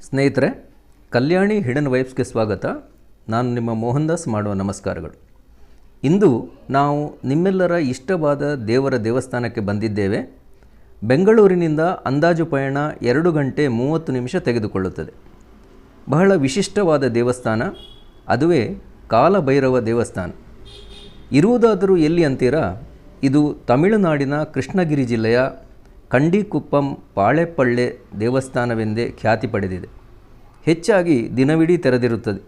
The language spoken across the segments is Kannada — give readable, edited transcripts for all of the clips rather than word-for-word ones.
ಸ್ನೇಹಿತರೆ, ಕಲ್ಯಾಣಿ ಹಿಡನ್ ವೈಬ್ಸ್ಗೆ ಸ್ವಾಗತ. ನಾನು ನಿಮ್ಮ ಮೋಹನ್ ದಾಸ್ ಮಾಡುವ ನಮಸ್ಕಾರಗಳು. ಇಂದು ನಾವು ನಿಮ್ಮೆಲ್ಲರ ಇಷ್ಟವಾದ ದೇವರ ದೇವಸ್ಥಾನಕ್ಕೆ ಬಂದಿದ್ದೇವೆ. ಬೆಂಗಳೂರಿನಿಂದ ಅಂದಾಜು ಪಯಣ 2 ಗಂಟೆ 30 ನಿಮಿಷ ತೆಗೆದುಕೊಳ್ಳುತ್ತದೆ. ಬಹಳ ವಿಶಿಷ್ಟವಾದ ದೇವಸ್ಥಾನ, ಅದುವೇ ಕಾಲಭೈರವ ದೇವಸ್ಥಾನ. ಇರುವುದಾದರೂ ಎಲ್ಲಿ ಅಂತೀರಾ? ಇದು ತಮಿಳುನಾಡಿನ ಕೃಷ್ಣಗಿರಿ ಜಿಲ್ಲೆಯ ಕಂಡಿಕುಪ್ಪಂ ಪಾಳೆಪಳ್ಳೆ ದೇವಸ್ಥಾನವೆಂದೇ ಖ್ಯಾತಿ ಪಡೆದಿದೆ. ಹೆಚ್ಚಾಗಿ ದಿನವಿಡೀ ತೆರೆದಿರುತ್ತದೆ.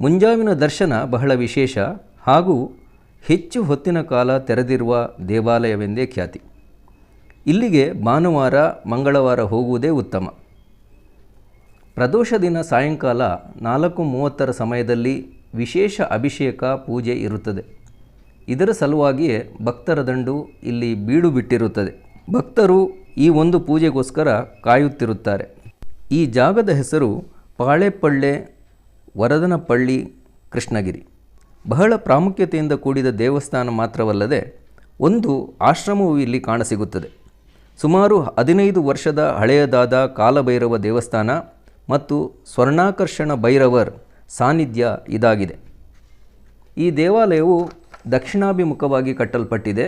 ಮುಂಜಾವಿನ ದರ್ಶನ ಬಹಳ ವಿಶೇಷ ಹಾಗೂ ಹೆಚ್ಚು ಹೊತ್ತಿನ ಕಾಲ ತೆರೆದಿರುವ ದೇವಾಲಯವೆಂದೇ ಖ್ಯಾತಿ. ಇಲ್ಲಿಗೆ ಭಾನುವಾರ, ಮಂಗಳವಾರ ಹೋಗುವುದೇ ಉತ್ತಮ. ಪ್ರದೋಷ ದಿನ ಸಾಯಂಕಾಲ 4:30 ಸಮಯದಲ್ಲಿ ವಿಶೇಷ ಅಭಿಷೇಕ ಪೂಜೆ ಇರುತ್ತದೆ. ಇದರ ಸಲುವಾಗಿಯೇ ಭಕ್ತರ ದಂಡು ಇಲ್ಲಿ ಬೀಡು ಬಿಟ್ಟಿರುತ್ತದೆ. ಭಕ್ತರು ಈ ಒಂದು ಪೂಜೆಗೋಸ್ಕರ ಕಾಯುತ್ತಿರುತ್ತಾರೆ. ಈ ಜಾಗದ ಹೆಸರು ಪಾಳೆಪಳ್ಳೆ ವರದನಪಳ್ಳಿ ಕೃಷ್ಣಗಿರಿ. ಬಹಳ ಪ್ರಾಮುಖ್ಯತೆಯಿಂದ ಕೂಡಿದ ದೇವಸ್ಥಾನ ಮಾತ್ರವಲ್ಲದೆ ಒಂದು ಆಶ್ರಮವೂ ಇಲ್ಲಿ ಕಾಣಸಿಗುತ್ತದೆ. ಸುಮಾರು 15 ವರ್ಷದ ಹಳೆಯದಾದ ಕಾಲಭೈರವ ದೇವಸ್ಥಾನ ಮತ್ತು ಸ್ವರ್ಣಾಕರ್ಷಣ ಭೈರವರ್ ಸಾನ್ನಿಧ್ಯ ಇದಾಗಿದೆ. ಈ ದೇವಾಲಯವು ದಕ್ಷಿಣಾಭಿಮುಖವಾಗಿ ಕಟ್ಟಲ್ಪಟ್ಟಿದೆ.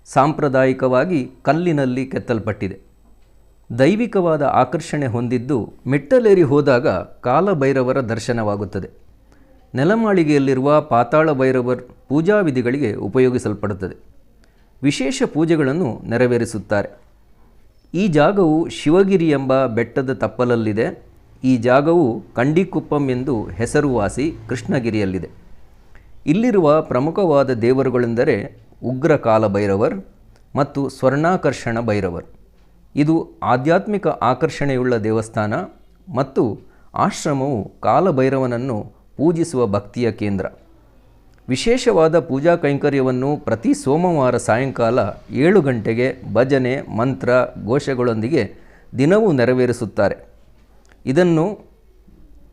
ಸಾಂಪ್ರದಾಯಿಕವಾಗಿ ಕಲ್ಲಿನಲ್ಲಿ ಕೆತ್ತಲ್ಪಟ್ಟಿದೆ. ದೈವಿಕವಾದ ಆಕರ್ಷಣೆ ಹೊಂದಿದ್ದು ಮೆಟ್ಟಲೇರಿ ಹೋದಾಗ ಕಾಲಭೈರವರ ದರ್ಶನವಾಗುತ್ತದೆ. ನೆಲಮಾಳಿಗೆಯಲ್ಲಿರುವ ಪಾತಾಳ ಭೈರವರ್ ಪೂಜಾ ವಿಧಿಗಳಿಗೆ ಉಪಯೋಗಿಸಲ್ಪಡುತ್ತದೆ. ವಿಶೇಷ ಪೂಜೆಗಳನ್ನು ನೆರವೇರಿಸುತ್ತಾರೆ. ಈ ಜಾಗವು ಶಿವಗಿರಿ ಎಂಬ ಬೆಟ್ಟದ ತಪ್ಪಲಲ್ಲಿದೆ. ಈ ಜಾಗವು ಕಂಡಿಕುಪ್ಪಂ ಎಂದು ಹೆಸರುವಾಸಿ ಕೃಷ್ಣಗಿರಿಯಲ್ಲಿದೆ. ಇಲ್ಲಿರುವ ಪ್ರಮುಖವಾದ ದೇವರುಗಳೆಂದರೆ ಉಗ್ರ ಕಾಲಭೈರವರ್ ಮತ್ತು ಸ್ವರ್ಣಾಕರ್ಷಣ ಭೈರವರ್. ಇದು ಆಧ್ಯಾತ್ಮಿಕ ಆಕರ್ಷಣೆಯುಳ್ಳ ದೇವಸ್ಥಾನ ಮತ್ತು ಆಶ್ರಮವು ಕಾಲಭೈರವನನ್ನು ಪೂಜಿಸುವ ಭಕ್ತಿಯ ಕೇಂದ್ರ. ವಿಶೇಷವಾದ ಪೂಜಾ ಕೈಂಕರ್ಯವನ್ನು ಪ್ರತಿ ಸೋಮವಾರ ಸಾಯಂಕಾಲ 7 ಗಂಟೆಗೆ ಭಜನೆ, ಮಂತ್ರ, ಘೋಷಗಳೊಂದಿಗೆ ದಿನವೂ ನೆರವೇರಿಸುತ್ತಾರೆ. ಇದನ್ನು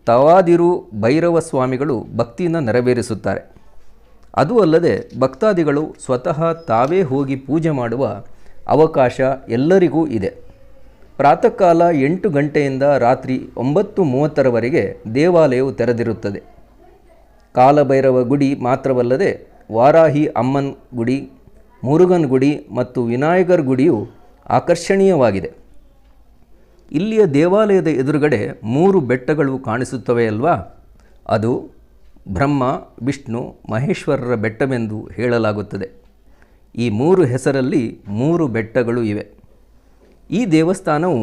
ತವಾದಿರು ಭೈರವ ಸ್ವಾಮಿಗಳು ಭಕ್ತಿಯಿಂದ ನೆರವೇರಿಸುತ್ತಾರೆ. ಅದು ಅಲ್ಲದೆ ಭಕ್ತಾದಿಗಳು ಸ್ವತಃ ತಾವೇ ಹೋಗಿ ಪೂಜೆ ಮಾಡುವ ಅವಕಾಶ ಎಲ್ಲರಿಗೂ ಇದೆ. ಪ್ರಾತಃ ಕಾಲ 8 ಗಂಟೆಯಿಂದ ರಾತ್ರಿ 9:30 ದೇವಾಲಯವು ತೆರೆದಿರುತ್ತದೆ. ಕಾಲಭೈರವ ಗುಡಿ ಮಾತ್ರವಲ್ಲದೆ ವಾರಾಹಿ ಅಮ್ಮನ್ ಗುಡಿ, ಮುರುಗನ್ ಗುಡಿ ಮತ್ತು ವಿನಾಯಕರ್ ಗುಡಿಯು ಆಕರ್ಷಣೀಯವಾಗಿದೆ. ಇಲ್ಲಿಯ ದೇವಾಲಯದ ಎದುರುಗಡೆ 3 ಬೆಟ್ಟಗಳು ಕಾಣಿಸುತ್ತವೆಯಲ್ವಾ? ಅದು ಬ್ರಹ್ಮ, ವಿಷ್ಣು, ಮಹೇಶ್ವರರ ಬೆಟ್ಟವೆಂದು ಹೇಳಲಾಗುತ್ತದೆ. ಈ 3 ಹೆಸರಲ್ಲಿ 3 ಬೆಟ್ಟಗಳು ಇವೆ. ಈ ದೇವಸ್ಥಾನವು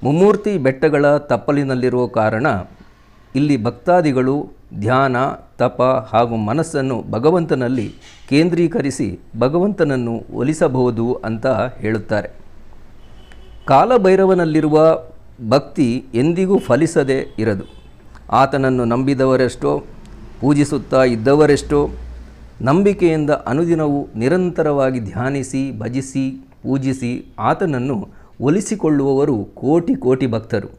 ಮುಮ್ಮೂರ್ತಿ ಬೆಟ್ಟಗಳ ತಪ್ಪಲಿನಲ್ಲಿರುವ ಕಾರಣ ಇಲ್ಲಿ ಭಕ್ತಾದಿಗಳು ಧ್ಯಾನ, ತಪ ಹಾಗೂ ಮನಸ್ಸನ್ನು ಭಗವಂತನಲ್ಲಿ ಕೇಂದ್ರೀಕರಿಸಿ ಭಗವಂತನನ್ನು ಒಲಿಸಬಹುದು ಅಂತ ಹೇಳುತ್ತಾರೆ. ಕಾಲಭೈರವನಲ್ಲಿರುವ ಭಕ್ತಿ ಎಂದಿಗೂ ಫಲಿಸದೇ ಇರದು. ಆತನನ್ನು ನಂಬಿದವರೆಷ್ಟೋ, ಪೂಜಿಸುತ್ತಾ ಇದ್ದವರೆಷ್ಟೋ, ನಂಬಿಕೆಯಿಂದ ಅನುದಿನವೂ ನಿರಂತರವಾಗಿ ಧ್ಯಾನಿಸಿ, ಭಜಿಸಿ, ಪೂಜಿಸಿ ಆತನನ್ನು ಒಲಿಸಿಕೊಳ್ಳುವವರು ಕೋಟಿ ಕೋಟಿ ಭಕ್ತರು.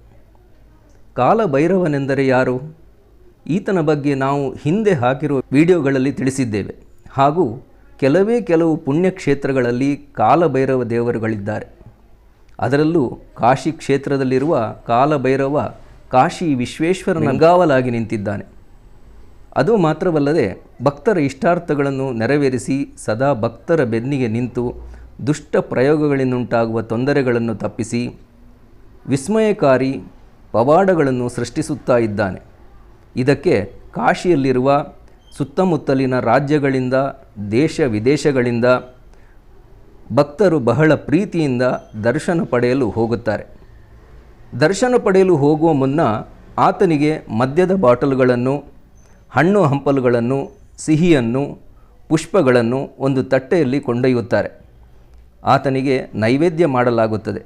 ಕಾಲಭೈರವನೆಂದರೆ ಯಾರು? ಈತನ ಬಗ್ಗೆ ನಾವು ಹಿಂದೆ ಹಾಕಿರುವ ವಿಡಿಯೋಗಳಲ್ಲಿ ತಿಳಿಸಿದ್ದೇವೆ. ಹಾಗೂ ಕೆಲವು ಪುಣ್ಯಕ್ಷೇತ್ರಗಳಲ್ಲಿ ಕಾಲಭೈರವ ದೇವರುಗಳಿದ್ದಾರೆ. ಅದರಲ್ಲೂ ಕಾಶಿ ಕ್ಷೇತ್ರದಲ್ಲಿರುವ ಕಾಲಭೈರವ ಕಾಶಿ ವಿಶ್ವೇಶ್ವರನ ಅಂಗಾವಲಾಗಿ ನಿಂತಿದ್ದಾನೆ. ಅದು ಮಾತ್ರವಲ್ಲದೆ ಭಕ್ತರ ಇಷ್ಟಾರ್ಥಗಳನ್ನು ನೆರವೇರಿಸಿ ಸದಾ ಭಕ್ತರ ಬೆನ್ನಿಗೆ ನಿಂತು ದುಷ್ಟ ಪ್ರಯೋಗಗಳಿಂದುಂಟಾಗುವ ತೊಂದರೆಗಳನ್ನು ತಪ್ಪಿಸಿ ವಿಸ್ಮಯಕಾರಿ ಪವಾಡಗಳನ್ನು ಸೃಷ್ಟಿಸುತ್ತಾ ಇದ್ದಾನೆ. ಇದಕ್ಕೆ ಕಾಶಿಯಲ್ಲಿರುವ ಸುತ್ತಮುತ್ತಲಿನ ರಾಜ್ಯಗಳಿಂದ, ದೇಶ ವಿದೇಶಗಳಿಂದ ಭಕ್ತರು ಬಹಳ ಪ್ರೀತಿಯಿಂದ ದರ್ಶನ ಪಡೆಯಲು ಹೋಗುತ್ತಾರೆ. ದರ್ಶನ ಪಡೆಯಲು ಹೋಗುವ ಮುನ್ನ ಆತನಿಗೆ ಮದ್ಯದ ಬಾಟಲುಗಳನ್ನು, ಹಣ್ಣು ಹಂಪಲುಗಳನ್ನು, ಸಿಹಿಯನ್ನು, ಪುಷ್ಪಗಳನ್ನು ಒಂದು ತಟ್ಟೆಯಲ್ಲಿ ಕೊಂಡೊಯ್ಯುತ್ತಾರೆ. ಆತನಿಗೆ ನೈವೇದ್ಯ ಮಾಡಲಾಗುತ್ತದೆ.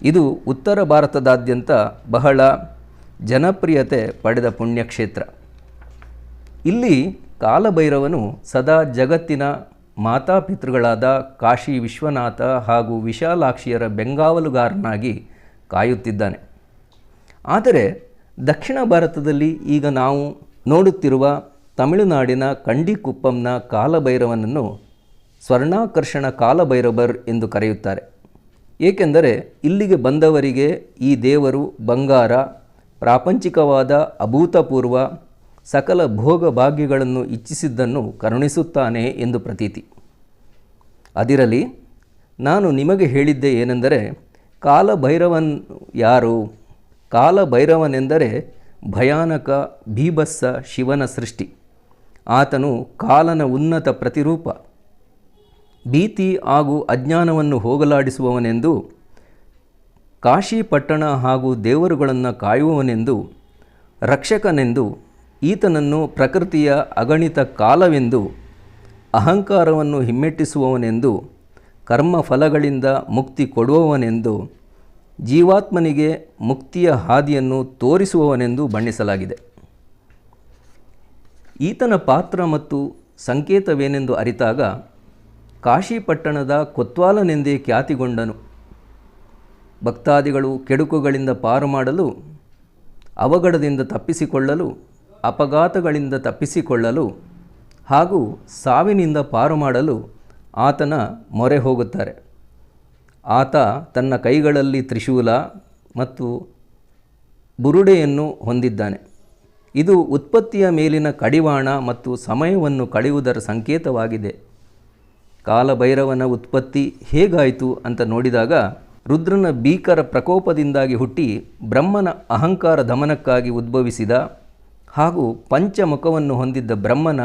ಇದು ಉತ್ತರ ಭಾರತದಾದ್ಯಂತ ಬಹಳ ಜನಪ್ರಿಯತೆ ಪಡೆದ ಪುಣ್ಯಕ್ಷೇತ್ರ. ಇಲ್ಲಿ ಕಾಲಭೈರವನು ಸದಾ ಜಗತ್ತಿನ ಮಾತಾಪಿತೃಗಳಾದ ಕಾಶಿ ವಿಶ್ವನಾಥ ಹಾಗೂ ವಿಶಾಲಾಕ್ಷಿಯರ ಬೆಂಗಾವಲುಗಾರನಾಗಿ ಕಾಯುತ್ತಿದ್ದಾನೆ. ಆದರೆ ದಕ್ಷಿಣ ಭಾರತದಲ್ಲಿ ಈಗ ನಾವು ನೋಡುತ್ತಿರುವ ತಮಿಳುನಾಡಿನ ಕಂಡಿಕುಪ್ಪಂನ ಕಾಲಭೈರವನನ್ನು ಸ್ವರ್ಣಾಕರ್ಷಣ ಕಾಲಭೈರವರ್ ಎಂದು ಕರೆಯುತ್ತಾರೆ. ಏಕೆಂದರೆ ಇಲ್ಲಿಗೆ ಬಂದವರಿಗೆ ಈ ದೇವರು ಬಂಗಾರ, ಪ್ರಾಪಂಚಿಕವಾದ ಅಭೂತಪೂರ್ವ ಸಕಲ ಭೋಗ ಭಾಗ್ಯಗಳನ್ನು ಇಚ್ಛಿಸಿದ್ದನ್ನು ಕರುಣಿಸುತ್ತಾನೆ ಎಂದು ಪ್ರತೀತಿ. ಅದಿರಲಿ, ನಾನು ನಿಮಗೆ ಹೇಳಿದ್ದೆ ಏನೆಂದರೆ, ಕಾಲಭೈರವನ್ ಯಾರು? ಕಾಲಭೈರವನೆಂದರೆ ಭಯಾನಕ ಭೀಭತ್ಸ ಶಿವನ ಸೃಷ್ಟಿ. ಆತನು ಕಾಲನ ಉನ್ನತ ಪ್ರತಿರೂಪ. ಭೀತಿ ಹಾಗೂ ಅಜ್ಞಾನವನ್ನು ಹೋಗಲಾಡಿಸುವವನೆಂದು, ಕಾಶಿ ಪಟ್ಟಣ ಹಾಗೂ ದೇವರುಗಳನ್ನು ಕಾಯುವವನೆಂದು, ರಕ್ಷಕನೆಂದು, ಈತನನ್ನು ಪ್ರಕೃತಿಯ ಅಗಣಿತ ಕಾಲವೆಂದು, ಅಹಂಕಾರವನ್ನು ಹಿಮ್ಮೆಟ್ಟಿಸುವವನೆಂದು, ಕರ್ಮಫಲಗಳಿಂದ ಮುಕ್ತಿ ಕೊಡುವವನೆಂದು, ಜೀವಾತ್ಮನಿಗೆ ಮುಕ್ತಿಯ ಹಾದಿಯನ್ನು ತೋರಿಸುವವನೆಂದು ಬಣ್ಣಿಸಲಾಗಿದೆ. ಈತನ ಪಾತ್ರ ಮತ್ತು ಸಂಕೇತವೇನೆಂದು ಅರಿತಾಗ ಕಾಶಿ ಪಟ್ಟಣದ ಕೊತ್ವಾಲನೆಂದೇ ಖ್ಯಾತಿಗೊಂಡನು. ಭಕ್ತಾದಿಗಳು ಕೆಡುಕುಗಳಿಂದ ಪಾರು ಮಾಡಲು, ಅವಘಡದಿಂದ ತಪ್ಪಿಸಿಕೊಳ್ಳಲು, ಅಪಘಾತಗಳಿಂದ ತಪ್ಪಿಸಿಕೊಳ್ಳಲು ಹಾಗೂ ಸಾವಿನಿಂದ ಪಾರು ಮಾಡಲು ಆತನ ಮೊರೆ ಹೋಗುತ್ತಾರೆ. ಆತ ತನ್ನ ಕೈಗಳಲ್ಲಿ ತ್ರಿಶೂಲ ಮತ್ತು ಬುರುಡೆಯನ್ನು ಹೊಂದಿದ್ದಾನೆ. ಇದು ಉತ್ಪತ್ತಿಯ ಮೇಲಿನ ಕಡಿವಾಣ ಮತ್ತು ಸಮಯವನ್ನು ಕಳೆಯುವುದರ ಸಂಕೇತವಾಗಿದೆ. ಕಾಲಭೈರವನ ಉತ್ಪತ್ತಿ ಹೇಗಾಯಿತು ಅಂತ ನೋಡಿದಾಗ, ರುದ್ರನ ಭೀಕರ ಪ್ರಕೋಪದಿಂದಾಗಿ ಹುಟ್ಟಿ ಬ್ರಹ್ಮನ ಅಹಂಕಾರ ದಮನಕ್ಕಾಗಿ ಉದ್ಭವಿಸಿದ ಹಾಗೂ ಪಂಚಮುಖವನ್ನು ಹೊಂದಿದ್ದ ಬ್ರಹ್ಮನ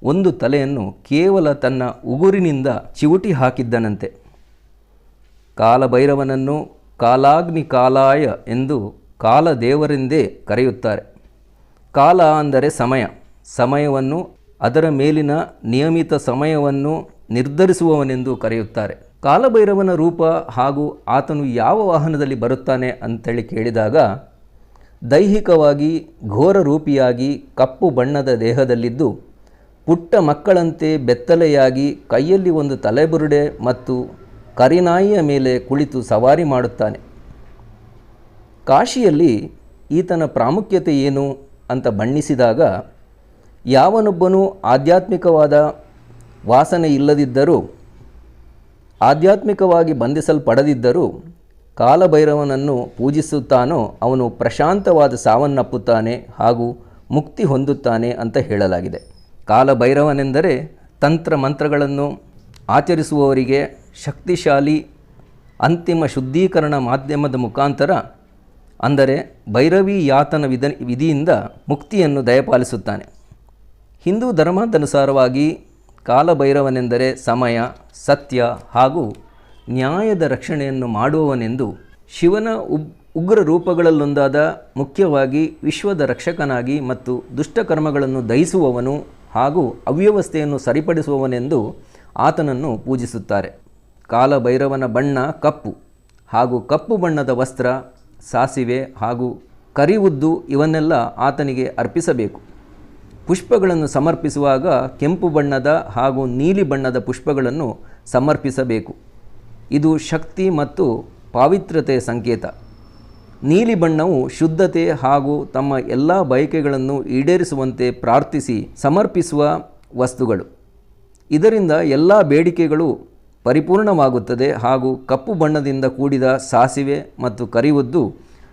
ಒಂದು ತಲೆಯನ್ನು ಕೇವಲ ತನ್ನ ಉಗುರಿನಿಂದ ಚಿವುಟಿ ಹಾಕಿದ್ದನಂತೆ. ಕಾಲಭೈರವನನ್ನು ಕಾಲಾಗ್ನಿ ಕಾಲಾಯ ಎಂದು ಕಾಲದೇವರೆಂದೇ ಕರೆಯುತ್ತಾರೆ. ಕಾಲ ಅಂದರೆ ಸಮಯ. ಸಮಯವನ್ನು, ಅದರ ಮೇಲಿನ ನಿಯಮಿತ ಸಮಯವನ್ನು ನಿರ್ಧರಿಸುವವನೆಂದು ಕರೆಯುತ್ತಾರೆ. ಕಾಲಭೈರವನ ರೂಪ ಹಾಗೂ ಆತನು ಯಾವ ವಾಹನದಲ್ಲಿ ಬರುತ್ತಾನೆ ಅಂತೇಳಿ ಕೇಳಿದಾಗ, ದೈಹಿಕವಾಗಿ ಘೋರ ರೂಪಿಯಾಗಿ ಕಪ್ಪು ಬಣ್ಣದ ದೇಹದಲ್ಲಿದ್ದು, ಪುಟ್ಟ ಮಕ್ಕಳಂತೆ ಬೆತ್ತಲೆಯಾಗಿ ಕೈಯಲ್ಲಿ ಒಂದು ತಲೆಬುರುಡೆ ಮತ್ತು ಕರಿನಾಯಿಯ ಮೇಲೆ ಕುಳಿತು ಸವಾರಿ ಮಾಡುತ್ತಾನೆ. ಕಾಶಿಯಲ್ಲಿ ಈತನ ಪ್ರಾಮುಖ್ಯತೆ ಏನು ಅಂತ ಬಣ್ಣಿಸಿದಾಗ, ಯಾವನೊಬ್ಬನು ಆಧ್ಯಾತ್ಮಿಕವಾದ ವಾಸನೆ ಇಲ್ಲದಿದ್ದರೂ, ಆಧ್ಯಾತ್ಮಿಕವಾಗಿ ಬಂಧಿಸಲ್ಪಡದಿದ್ದರೂ ಕಾಲಭೈರವನನ್ನು ಪೂಜಿಸುತ್ತಾನೋ ಅವನು ಪ್ರಶಾಂತವಾದ ಸಾವನ್ನಪ್ಪುತ್ತಾನೆ ಹಾಗೂ ಮುಕ್ತಿ ಹೊಂದುತ್ತಾನೆ ಅಂತ ಹೇಳಲಾಗಿದೆ. ಕಾಲಭೈರವನೆಂದರೆ ತಂತ್ರ ಮಂತ್ರಗಳನ್ನು ಆಚರಿಸುವವರಿಗೆ ಶಕ್ತಿಶಾಲಿ ಅಂತಿಮ ಶುದ್ಧೀಕರಣ ಮಾಧ್ಯಮದ ಮುಖಾಂತರ, ಅಂದರೆ ಭೈರವಿ ಯಾತನ ವಿಧಿಯಿಂದ ಮುಕ್ತಿಯನ್ನು ದಯಪಾಲಿಸುತ್ತಾನೆ. ಹಿಂದೂ ಧರ್ಮಾನುಸಾರವಾಗಿ ಕಾಲಭೈರವನೆಂದರೆ ಸಮಯ, ಸತ್ಯ ಹಾಗೂ ನ್ಯಾಯದ ರಕ್ಷಣೆಯನ್ನು ಮಾಡುವವನೆಂದು, ಶಿವನ ಉಗ್ರ ರೂಪಗಳಲ್ಲೊಂದಾದ ಮುಖ್ಯವಾಗಿ ವಿಶ್ವದ ರಕ್ಷಕನಾಗಿ ಮತ್ತು ದುಷ್ಟಕರ್ಮಗಳನ್ನು ದಹಿಸುವವನು ಹಾಗೂ ಅವ್ಯವಸ್ಥೆಯನ್ನು ಸರಿಪಡಿಸುವವನೆಂದು ಆತನನ್ನು ಪೂಜಿಸುತ್ತಾರೆ. ಕಾಲಭೈರವನ ಬಣ್ಣ ಕಪ್ಪು ಹಾಗೂ ಕಪ್ಪು ಬಣ್ಣದ ವಸ್ತ್ರ, ಸಾಸಿವೆ ಹಾಗೂ ಕರಿವುದ್ದು ಇವನ್ನೆಲ್ಲ ಆತನಿಗೆ ಅರ್ಪಿಸಬೇಕು. ಪುಷ್ಪಗಳನ್ನು ಸಮರ್ಪಿಸುವಾಗ ಕೆಂಪು ಬಣ್ಣದ ಹಾಗೂ ನೀಲಿ ಬಣ್ಣದ ಪುಷ್ಪಗಳನ್ನು ಸಮರ್ಪಿಸಬೇಕು. ಇದು ಶಕ್ತಿ ಮತ್ತು ಪಾವಿತ್ರ್ಯತೆಯ ಸಂಕೇತ. ನೀಲಿ ಬಣ್ಣವು ಶುದ್ಧತೆ ಹಾಗೂ ತಮ್ಮ ಎಲ್ಲ ಬಯಕೆಗಳನ್ನು ಈಡೇರಿಸುವಂತೆ ಪ್ರಾರ್ಥಿಸಿ ಸಮರ್ಪಿಸುವ ವಸ್ತುಗಳು. ಇದರಿಂದ ಎಲ್ಲ ಬೇಡಿಕೆಗಳು ಪರಿಪೂರ್ಣವಾಗುತ್ತದೆ. ಹಾಗೂ ಕಪ್ಪು ಬಣ್ಣದಿಂದ ಕೂಡಿದ ಸಾಸಿವೆ ಮತ್ತು ಕರಿವುದ್ದು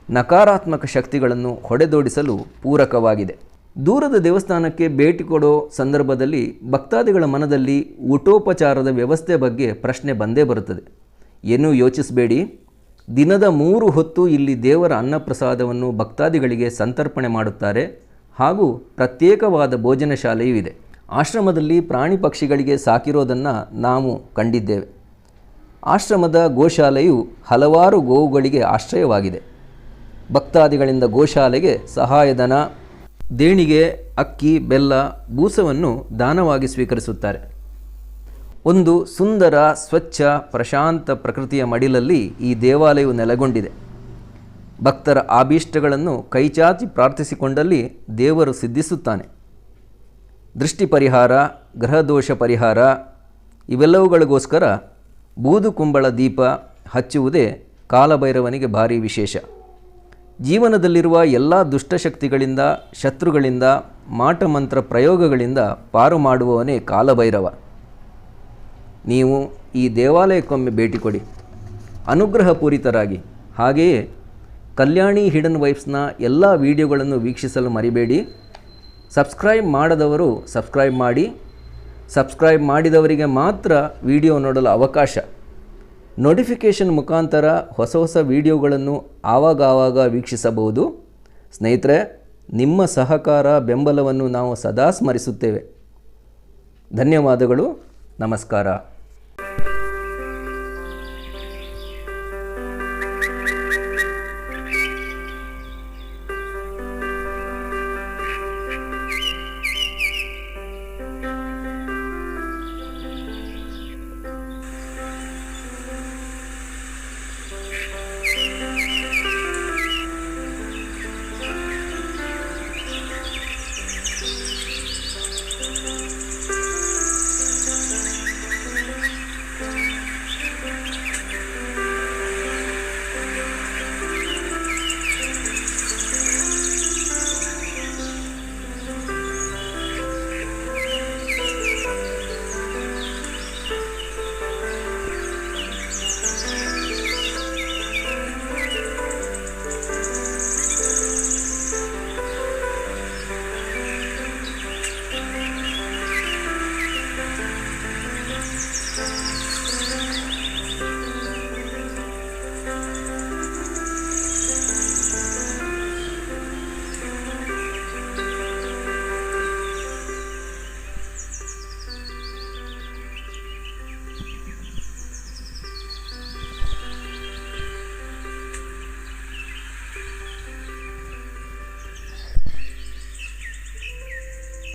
ನಕಾರಾತ್ಮಕ ಶಕ್ತಿಗಳನ್ನು ಹೊಡೆದೋಡಿಸಲು ಪೂರಕವಾಗಿದೆ. ದೂರದ ದೇವಸ್ಥಾನಕ್ಕೆ ಭೇಟಿ ಕೊಡೋ ಸಂದರ್ಭದಲ್ಲಿ ಭಕ್ತಾದಿಗಳ ಮನದಲ್ಲಿ ಊಟೋಪಚಾರದ ವ್ಯವಸ್ಥೆ ಬಗ್ಗೆ ಪ್ರಶ್ನೆ ಬಂದೇ ಬರುತ್ತದೆ. ಏನೂ ಯೋಚಿಸಬೇಡಿ, ದಿನದ 3 ಹೊತ್ತು ಇಲ್ಲಿ ದೇವರ ಅನ್ನಪ್ರಸಾದವನ್ನು ಭಕ್ತಾದಿಗಳಿಗೆ ಸಂತರ್ಪಣೆ ಮಾಡುತ್ತಾರೆ ಹಾಗೂ ಪ್ರತ್ಯೇಕವಾದ ಭೋಜನ ಶಾಲೆಯೂ ಇದೆ. ಆಶ್ರಮದಲ್ಲಿ ಪ್ರಾಣಿ ಪಕ್ಷಿಗಳಿಗೆ ಸಾಕಿರೋದನ್ನು ನಾವು ಕಂಡಿದ್ದೇವೆ. ಆಶ್ರಮದ ಗೋಶಾಲೆಯು ಹಲವಾರು ಗೋವುಗಳಿಗೆ ಆಶ್ರಯವಾಗಿದೆ. ಭಕ್ತಾದಿಗಳಿಂದ ಗೋಶಾಲೆಗೆ ಸಹಾಯಧನ, ದೇಣಿಗೆ, ಅಕ್ಕಿ, ಬೆಲ್ಲ, ಬೂಸವನ್ನು ದಾನವಾಗಿ ಸ್ವೀಕರಿಸುತ್ತಾರೆ. ಒಂದು ಸುಂದರ, ಸ್ವಚ್ಛ, ಪ್ರಶಾಂತ ಪ್ರಕೃತಿಯ ಮಡಿಲಲ್ಲಿ ಈ ದೇವಾಲಯವು ನೆಲೆಗೊಂಡಿದೆ. ಭಕ್ತರ ಆಭೀಷ್ಟಗಳನ್ನು ಕೈಚಾಚಿ ಪ್ರಾರ್ಥಿಸಿಕೊಂಡಲ್ಲಿ ದೇವರು ಸಿದ್ಧಿಸುತ್ತಾನೆ. ದೃಷ್ಟಿ ಪರಿಹಾರ, ಗ್ರಹದೋಷ ಪರಿಹಾರ ಇವೆಲ್ಲವುಗಳಿಗೋಸ್ಕರ ಬೂದು ಕುಂಬಳ ದೀಪ ಹಚ್ಚುವುದೇ ಕಾಲಭೈರವನಿಗೆ ಭಾರಿ ವಿಶೇಷ. ಜೀವನದಲ್ಲಿರುವ ಎಲ್ಲ ದುಷ್ಟಶಕ್ತಿಗಳಿಂದ, ಶತ್ರುಗಳಿಂದ, ಮಾಟಮಂತ್ರ ಪ್ರಯೋಗಗಳಿಂದ ಪಾರು ಮಾಡುವವನೇ ಕಾಲಭೈರವ. ನೀವು ಈ ದೇವಾಲಯಕ್ಕೊಮ್ಮೆ ಭೇಟಿ ಕೊಡಿ, ಅನುಗ್ರಹಪೂರಿತರಾಗಿ. ಹಾಗೆಯೇ ಕಲ್ಯಾಣಿ ಹಿಡನ್ ವೈಬ್ಸ್ನ ಎಲ್ಲ ವಿಡಿಯೋಗಳನ್ನು ವೀಕ್ಷಿಸಲು ಮರಿಬೇಡಿ. ಸಬ್ಸ್ಕ್ರೈಬ್ ಮಾಡದವರು ಸಬ್ಸ್ಕ್ರೈಬ್ ಮಾಡಿ. ಸಬ್ಸ್ಕ್ರೈಬ್ ಮಾಡಿದವರಿಗೆ ಮಾತ್ರ ವಿಡಿಯೋ ನೋಡಲು ಅವಕಾಶ. ನೋಟಿಫಿಕೇಷನ್ ಮುಖಾಂತರ ಹೊಸ ಹೊಸ ವಿಡಿಯೋಗಳನ್ನು ಆವಾಗವಾಗ ವೀಕ್ಷಿಸಬಹುದು. ಸ್ನೇಹಿತರೆ, ನಿಮ್ಮ ಸಹಕಾರ ಬೆಂಬಲವನ್ನು ನಾವು ಸದಾ ಸ್ಮರಿಸುತ್ತೇವೆ. ಧನ್ಯವಾದಗಳು. ನಮಸ್ಕಾರ.